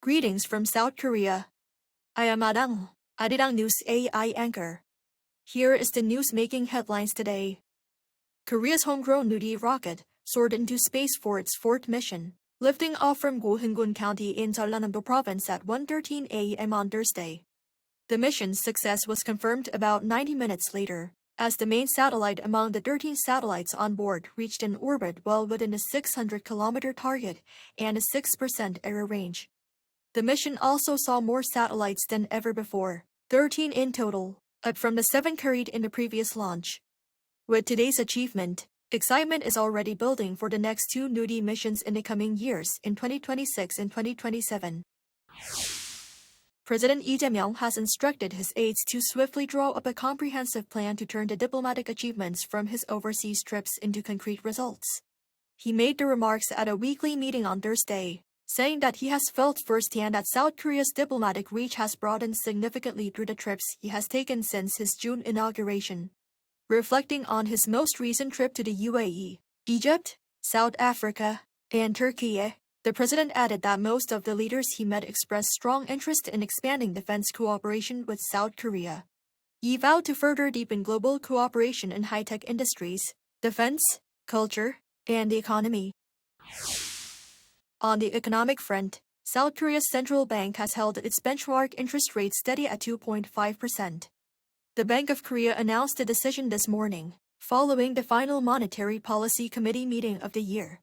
Greetings from South Korea. I am Arirang News AI anchor. Here is the news making headlines today. Korea's homegrown Nuri rocket soared into space for its fourth mission, lifting off from Gohungun County in Jeollanam province at 1:13 a.m. on Thursday. The mission's success was confirmed about 90 minutes later, as the main satellite among the 13 satellites on board reached an orbit well within a 600-kilometer target and a 6% error range. The mission also saw more satellites than ever before, 13 in total, up from the 7 carried in the previous launch. With today's achievement, excitement is already building for the next 2 Nuri missions in the coming years in 2026 and 2027. President Lee Jae-myung has instructed his aides to swiftly draw up a comprehensive plan to turn the diplomatic achievements from his overseas trips into concrete results. He made the remarks at a weekly meeting on Thursday, saying that he has felt firsthand that South Korea's diplomatic reach has broadened significantly through the trips he has taken since his June inauguration. Reflecting on his most recent trip to the UAE, Egypt, South Africa, and Turkey, the president added that most of the leaders he met expressed strong interest in expanding defense cooperation with South Korea. He vowed to further deepen global cooperation in high-tech industries, defense, culture, and the economy. On the economic front, South Korea's central bank has held its benchmark interest rate steady at 2.5%. The Bank of Korea announced the decision this morning, following the final Monetary Policy Committee meeting of the year.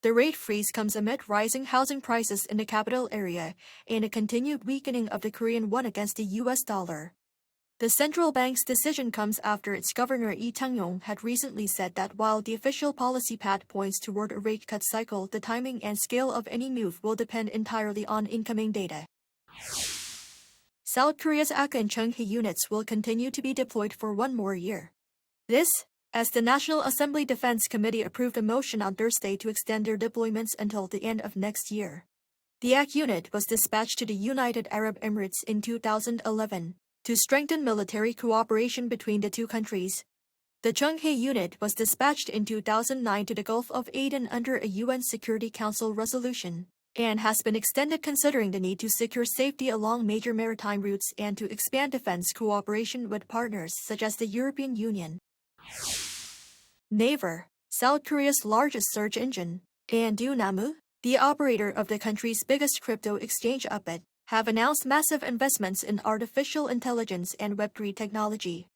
The rate freeze comes amid rising housing prices in the capital area and a continued weakening of the Korean won against the US dollar. The central bank's decision comes after its governor Lee Chang-yong had recently said that while the official policy path points toward a rate cut cycle, the timing and scale of any move will depend entirely on incoming data. South Korea's Aka and Cheonghae units will continue to be deployed for 1 more year. This, as the National Assembly Defense Committee approved a motion on Thursday to extend their deployments until the end of next year. The AK unit was dispatched to the United Arab Emirates in 2011 to strengthen military cooperation between the two countries. The Cheonghae unit was dispatched in 2009 to the Gulf of Aden under a UN Security Council resolution, and has been extended considering the need to secure safety along major maritime routes and to expand defense cooperation with partners such as the European Union. Naver, South Korea's largest search engine, and Dunamu, the operator of the country's biggest crypto exchange Upbit, have announced massive investments in artificial intelligence and Web3 technology.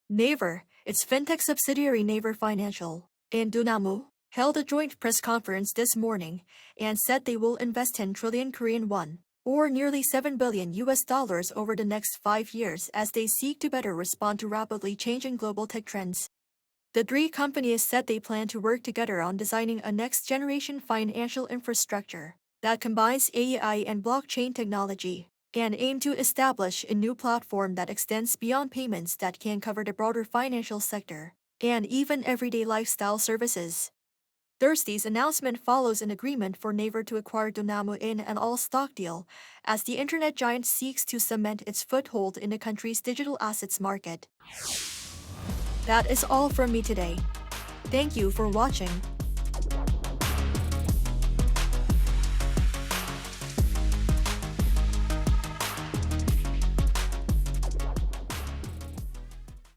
Naver, its fintech subsidiary Naver Financial, and Dunamu, held a joint press conference this morning and said they will invest 10 trillion Korean won, or nearly $7 billion over the next 5 years as they seek to better respond to rapidly changing global tech trends. The 3 companies said they plan to work together on designing a next-generation financial infrastructure that combines AI and blockchain technology, and aim to establish a new platform that extends beyond payments that can cover the broader financial sector, and even everyday lifestyle services. Thursday's announcement follows an agreement for Naver to acquire Dunamu in an all-stock deal, as the internet giant seeks to cement its foothold in the country's digital assets market. That is all from me today. Thank you for watching.